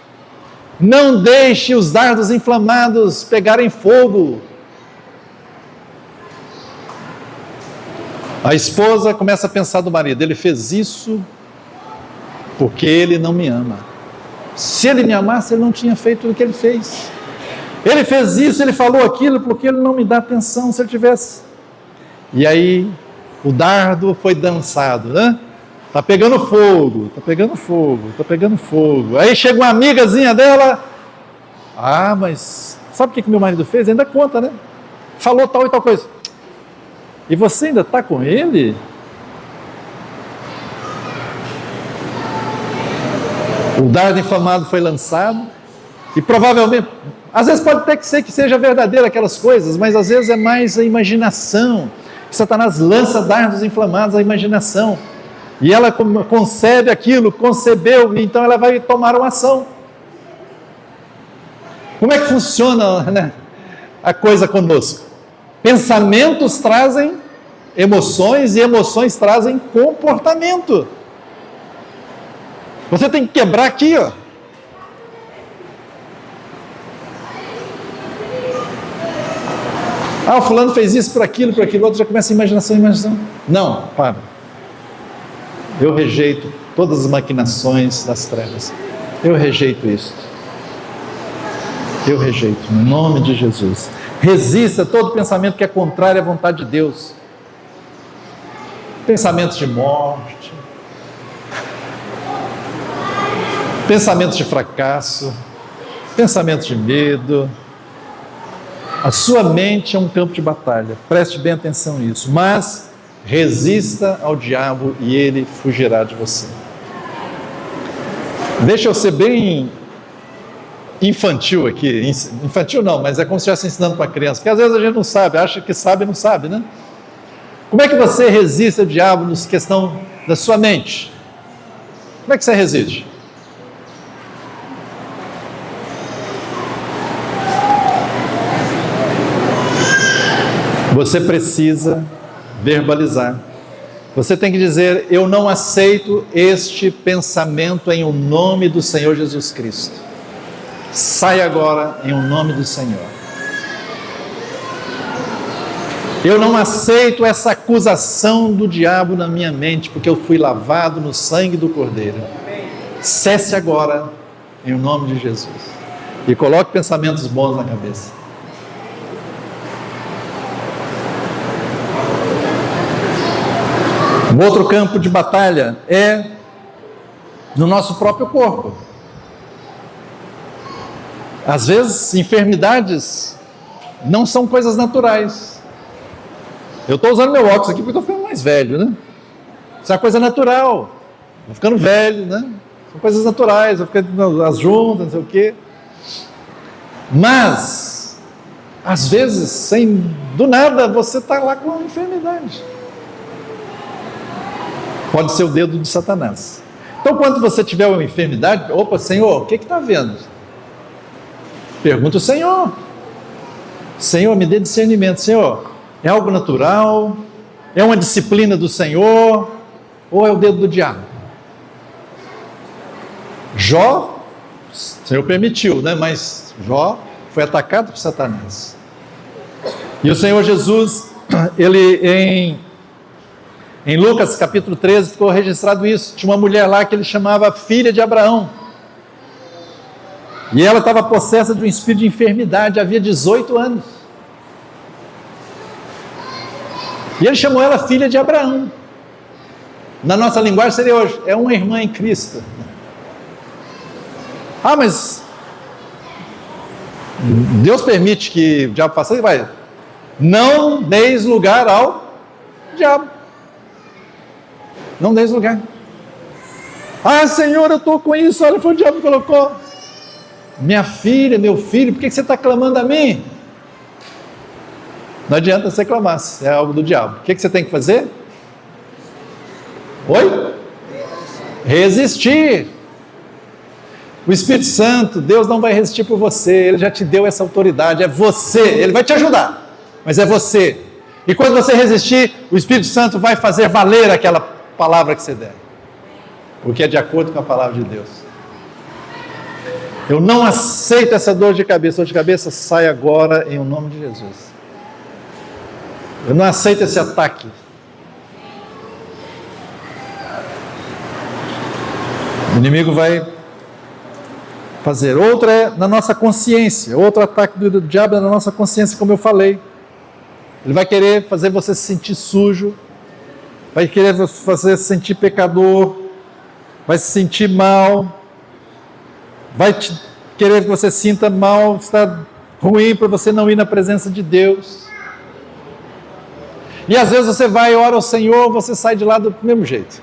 [SPEAKER 1] Não deixe os dardos inflamados pegarem fogo. A esposa começa a pensar do marido, ele fez isso porque ele não me ama. Se ele me amasse, ele não tinha feito o que ele fez. Ele fez isso, ele falou aquilo porque ele não me dá atenção. Se ele tivesse... E aí o dardo foi dançado, né? Tá pegando fogo, tá pegando fogo, tá pegando fogo. Aí chega uma amigazinha dela, mas sabe o que meu marido fez? Ainda conta, né? Falou tal e tal coisa. E você ainda está com ele? O dardo inflamado foi lançado e provavelmente, às vezes pode até ser que seja verdadeira aquelas coisas, mas às vezes é mais a imaginação. Satanás lança dardos inflamados à imaginação e ela concebe aquilo, concebeu, e então ela vai tomar uma ação. Como é que funciona, né, a coisa conosco? Pensamentos trazem emoções e emoções trazem comportamento. Você tem que quebrar aqui, ó. O fulano fez isso por aquilo, outro já começa a imaginação. Não, para. Eu rejeito todas as maquinações das trevas. Eu rejeito isso. Eu rejeito, no nome de Jesus. Resista todo pensamento que é contrário à vontade de Deus. Pensamentos de morte, pensamentos de fracasso, pensamentos de medo. A sua mente é um campo de batalha, preste bem atenção nisso, mas resista ao diabo e ele fugirá de você. Deixa eu ser bem infantil aqui, infantil não, mas é como se estivesse ensinando para criança, porque às vezes a gente não sabe, acha que sabe e não sabe, né? Como é que você resiste ao diabo na questão da sua mente? Como é que você resiste? Você precisa verbalizar. Você tem que dizer: eu não aceito este pensamento em o nome do Senhor Jesus Cristo. Sai agora em o nome do Senhor. Eu não aceito essa acusação do diabo na minha mente, porque eu fui lavado no sangue do Cordeiro. Cesse agora em o nome de Jesus. E coloque pensamentos bons na cabeça. Um outro campo de batalha é no nosso próprio corpo. Às vezes, enfermidades não são coisas naturais. Eu estou usando meu óculos aqui porque estou ficando mais velho, né? Isso é uma coisa natural. Estou ficando velho, né? São coisas naturais, vou ficando as juntas, não sei o quê. Mas, às vezes, do nada, você está lá com uma enfermidade. Pode ser o dedo de Satanás. Então, quando você tiver uma enfermidade, opa, Senhor, o que está vendo? Pergunta o Senhor. Senhor, me dê discernimento. Senhor, é algo natural? É uma disciplina do Senhor? Ou é o dedo do diabo? Jó, o Senhor permitiu, né? Mas Jó foi atacado por Satanás. E o Senhor Jesus, ele em Lucas capítulo 13 ficou registrado isso. Tinha uma mulher lá que ele chamava filha de Abraão. E ela estava possessa de um espírito de enfermidade, havia 18 anos. E ele chamou ela filha de Abraão. Na nossa linguagem seria hoje, é uma irmã em Cristo. Mas Deus permite que o diabo faça, vai. Não deis lugar ao diabo. Não deis lugar. Senhor, eu estou com isso, olha, foi o diabo que colocou. Minha filha, meu filho, por que você está clamando a mim? Não adianta você clamar, é algo do diabo. O que você tem que fazer? Oi? Resistir. O Espírito Santo, Deus não vai resistir por você, Ele já te deu essa autoridade, é você, Ele vai te ajudar, mas é você. E quando você resistir, o Espírito Santo vai fazer valer aquela palavra que você der, porque é de acordo com a palavra de Deus. Eu não aceito essa dor de cabeça sai agora em nome de Jesus. Eu não aceito esse ataque. O inimigo vai fazer. Outra é na nossa consciência. Outro ataque do diabo é na nossa consciência, como eu falei. Ele vai querer fazer você se sentir sujo, vai querer fazer se sentir pecador, vai se sentir mal, vai querer que você sinta mal, está ruim para você não ir na presença de Deus. E às vezes você vai e ora ao Senhor, você sai de lá do mesmo jeito.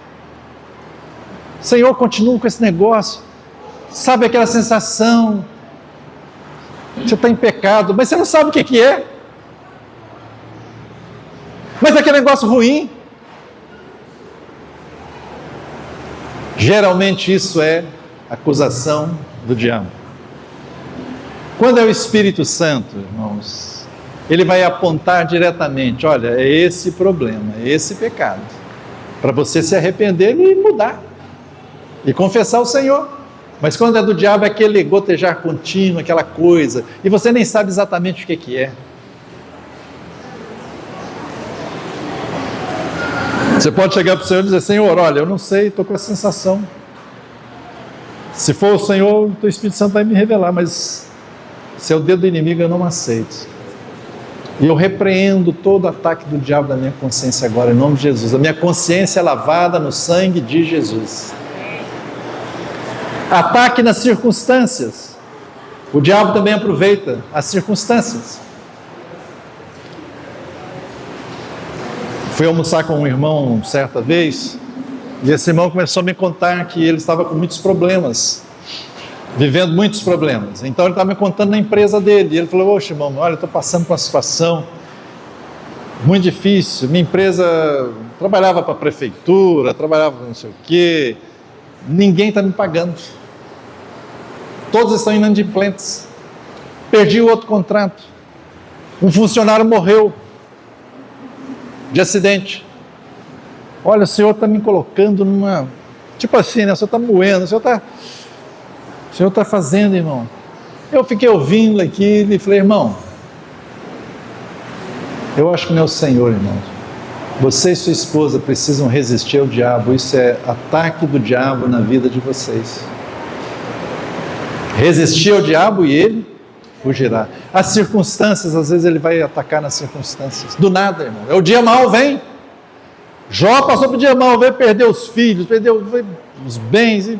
[SPEAKER 1] Senhor, continua com esse negócio, sabe aquela sensação, você está em pecado, mas você não sabe o que é. Mas aquele negócio ruim. Geralmente isso é acusação do diabo. Quando é o Espírito Santo, irmãos, ele vai apontar diretamente, olha, é esse problema, é esse pecado, para você se arrepender e mudar, e confessar ao Senhor. Mas quando é do diabo, é aquele gotejar contínuo, aquela coisa, e você nem sabe exatamente o que é. Você pode chegar para o Senhor e dizer, Senhor, olha, eu não sei, estou com essa sensação. Se for o Senhor, o teu Espírito Santo vai me revelar, mas se é o dedo do inimigo, eu não aceito. E eu repreendo todo ataque do diabo da minha consciência agora, em nome de Jesus. A minha consciência é lavada no sangue de Jesus. Ataque nas circunstâncias. O diabo também aproveita as circunstâncias. Fui almoçar com um irmão certa vez, e esse irmão começou a me contar que ele estava com muitos problemas, vivendo muitos problemas. Então ele estava me contando na empresa dele, e ele falou, oxe irmão, olha, eu estou passando por uma situação muito difícil, minha empresa trabalhava para a prefeitura, trabalhava não sei o quê, ninguém está me pagando, todos estão inadimplentes, perdi o outro contrato, um funcionário morreu de acidente. Olha, o Senhor está me colocando numa, tipo assim, né? O Senhor está moendo, o Senhor está fazendo, irmão. Eu fiquei ouvindo aquilo e falei, irmão, eu acho que não é o Senhor, irmão. Você e sua esposa precisam resistir ao diabo. Isso é ataque do diabo na vida de vocês. Resistir ao diabo e ele fugirá. As circunstâncias, às vezes ele vai atacar nas circunstâncias. Do nada, irmão. É o dia mau, vem. Jó passou por dia mau, veio perder os filhos, perdeu os bens.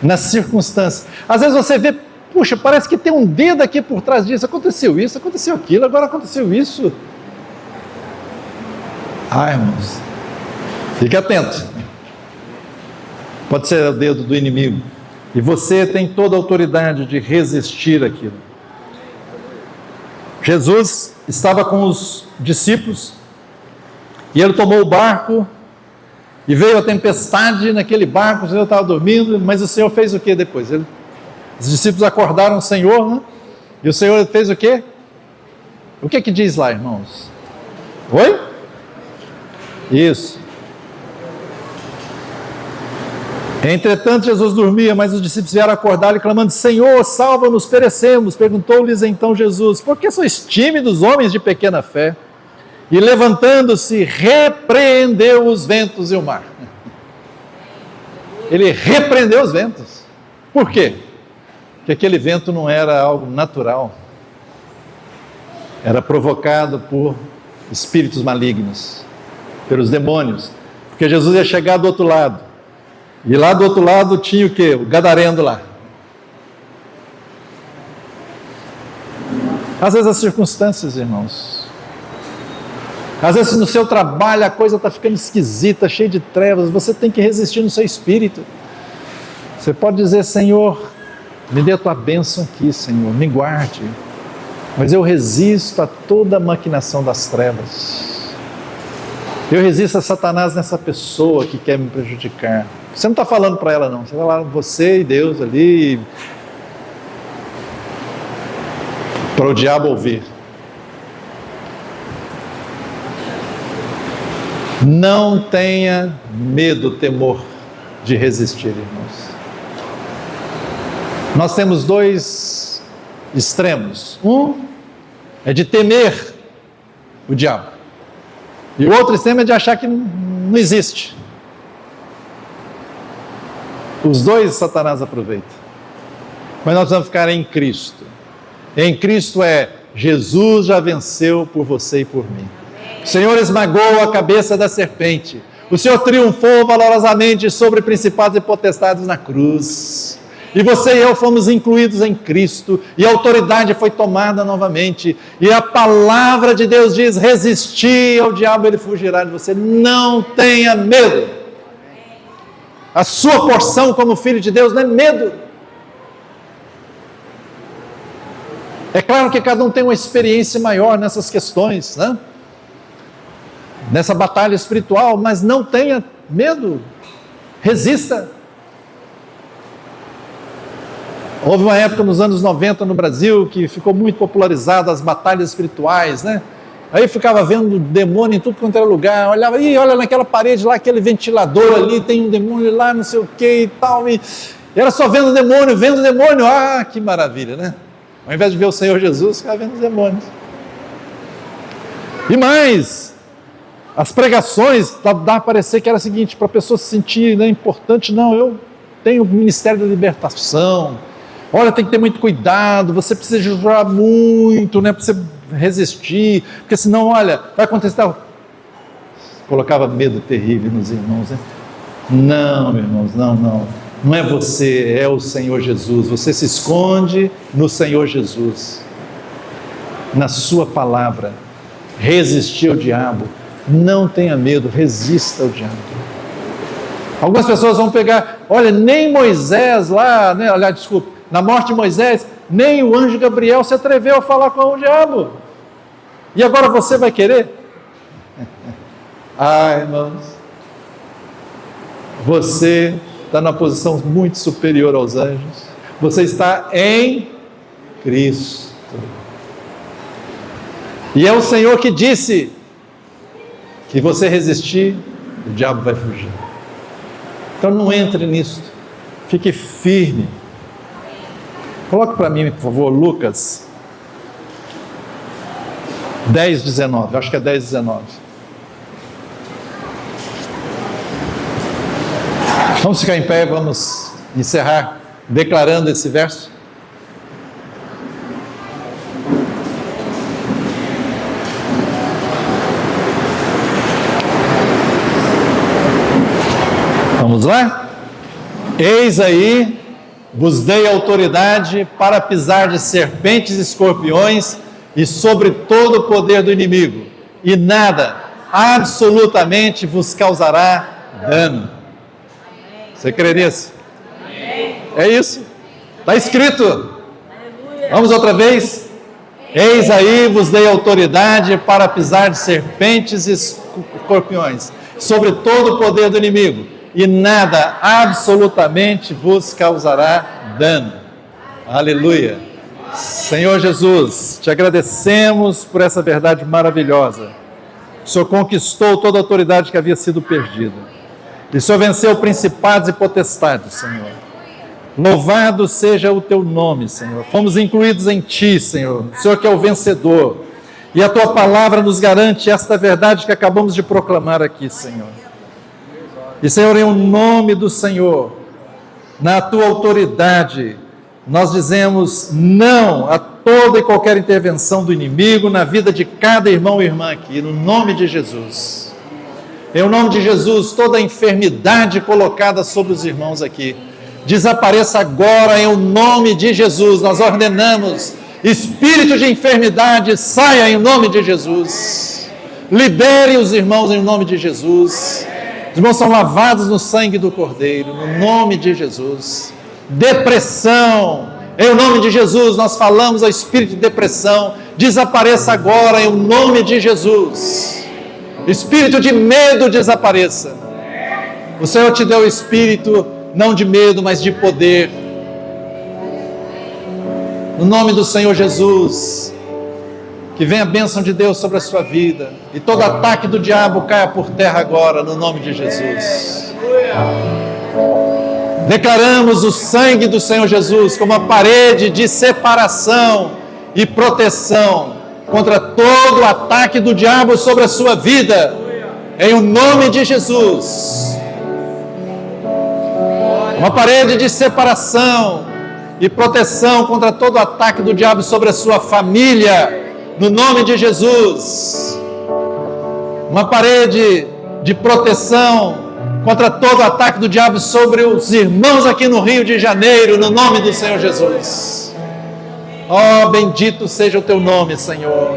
[SPEAKER 1] Nas circunstâncias. Às vezes você vê, puxa, parece que tem um dedo aqui por trás disso. Aconteceu isso, aconteceu aquilo, agora aconteceu isso. Irmãos, fique atento. Pode ser o dedo do inimigo. E você tem toda a autoridade de resistir aquilo. Jesus estava com os discípulos e ele tomou o barco e veio a tempestade naquele barco. O Senhor estava dormindo, mas o Senhor fez o que depois? Os discípulos acordaram o Senhor, né? E o Senhor fez o quê? O que diz lá, irmãos? Oi? Isso. Entretanto, Jesus dormia, mas os discípulos vieram acordar-lhe, clamando, Senhor, salva-nos, perecemos. Perguntou-lhes então Jesus, por que sois tímidos, homens de pequena fé? E levantando-se, repreendeu os ventos e o mar. Ele repreendeu os ventos. Por quê? Porque aquele vento não era algo natural. Era provocado por espíritos malignos, pelos demônios. Porque Jesus ia chegar do outro lado. E lá do outro lado tinha o quê? O gadareno lá. Às vezes as circunstâncias, irmãos. Às vezes no seu trabalho a coisa está ficando esquisita, cheia de trevas. Você tem que resistir no seu espírito. Você pode dizer, Senhor, me dê a tua bênção aqui, Senhor, me guarde. Mas eu resisto a toda a maquinação das trevas. Eu resisto a Satanás nessa pessoa que quer me prejudicar. Você não está falando para ela não, você está falando você e Deus ali, para o diabo ouvir. Não tenha medo, temor de resistir, irmãos. Nós temos dois extremos. Um é de temer o diabo. E o outro extremo é de achar que não existe. Os dois Satanás aproveita. Mas nós vamos ficar em Cristo. Em Cristo Jesus já venceu por você e por mim. O Senhor esmagou a cabeça da serpente. O Senhor triunfou valorosamente sobre principados e potestades na cruz. E você e eu fomos incluídos em Cristo, e a autoridade foi tomada novamente, e a palavra de Deus diz: resistir ao diabo, ele fugirá de você. Não tenha medo. A sua porção como filho de Deus não é medo. É claro que cada um tem uma experiência maior nessas questões, né? Nessa batalha espiritual, mas não tenha medo. Resista. Houve uma época nos anos 90 no Brasil que ficou muito popularizada as batalhas espirituais, né? Aí ficava vendo demônio em tudo quanto era lugar, olhava, olha naquela parede lá, aquele ventilador ali, tem um demônio lá, não sei o que e tal, e era só vendo demônio, ah, que maravilha, né? Ao invés de ver o Senhor Jesus, ficava vendo os demônios. E mais, as pregações, dá a parecer que era o seguinte, para a pessoa se sentir, né, importante, não, eu tenho o ministério da libertação, olha, tem que ter muito cuidado, você precisa jejuar muito, né, para você resistir, porque senão, olha, vai acontecer tal. Colocava medo terrível nos irmãos, né? Não, irmãos, não é você, é o Senhor Jesus. Você se esconde no Senhor Jesus, na sua palavra. Resistir ao diabo, não tenha medo, resista ao diabo. Algumas pessoas vão pegar, olha, nem Moisés lá, né, aliás, desculpa, na morte de Moisés, nem o anjo Gabriel se atreveu a falar com o diabo. E agora você vai querer? Ah, irmãos, você está numa posição muito superior aos anjos. Você está em Cristo. E é o Senhor que disse que você resistir, o diabo vai fugir. Então não entre nisso. Fique firme. Coloque para mim, por favor, Lucas 10:19. Acho que é 10:19. Vamos ficar em pé, vamos encerrar declarando esse verso. Vamos lá? Eis aí, vos dei autoridade para pisar de serpentes e escorpiões e sobre todo o poder do inimigo, e nada, absolutamente, vos causará dano. Você crê nisso? É isso? Está escrito. Vamos outra vez? Eis aí, vos dei autoridade para pisar de serpentes e escorpiões, sobre todo o poder do inimigo, e nada, absolutamente, vos causará dano. Aleluia. Senhor Jesus, te agradecemos por essa verdade maravilhosa. O Senhor conquistou toda a autoridade que havia sido perdida. E o Senhor venceu principados e potestades, Senhor. Louvado seja o teu nome, Senhor. Fomos incluídos em ti, Senhor. O Senhor que é o vencedor. E a tua palavra nos garante esta verdade que acabamos de proclamar aqui, Senhor. E, Senhor, em nome do Senhor, na tua autoridade, nós dizemos não a toda e qualquer intervenção do inimigo na vida de cada irmão e irmã aqui, no nome de Jesus. Em nome de Jesus, toda enfermidade colocada sobre os irmãos aqui, desapareça agora em nome de Jesus. Nós ordenamos, espírito de enfermidade, saia em nome de Jesus. Libere os irmãos em nome de Jesus. Os irmãos são lavados no sangue do Cordeiro, no nome de Jesus. Depressão, em nome de Jesus, nós falamos ao espírito de depressão, desapareça agora em nome de Jesus. Espírito de medo, desapareça. O Senhor te deu o espírito não de medo, mas de poder. No nome do Senhor Jesus, que venha a bênção de Deus sobre a sua vida, e todo ataque do diabo caia por terra agora, no nome de Jesus. Declaramos o sangue do Senhor Jesus como a parede de separação e proteção contra todo o ataque do diabo sobre a sua vida, em o nome de Jesus. Uma parede de separação e proteção contra todo o ataque do diabo sobre a sua família, no nome de Jesus. uma parede de proteção contra todo ataque do diabo sobre os irmãos aqui no Rio de Janeiro, no nome do Senhor Jesus. Oh, bendito seja o teu nome, Senhor.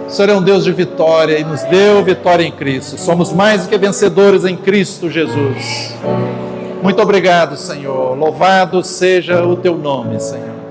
[SPEAKER 1] O Senhor é um Deus de vitória e nos deu vitória em Cristo. Somos mais do que vencedores em Cristo Jesus. Muito obrigado, Senhor. Louvado seja o teu nome, Senhor.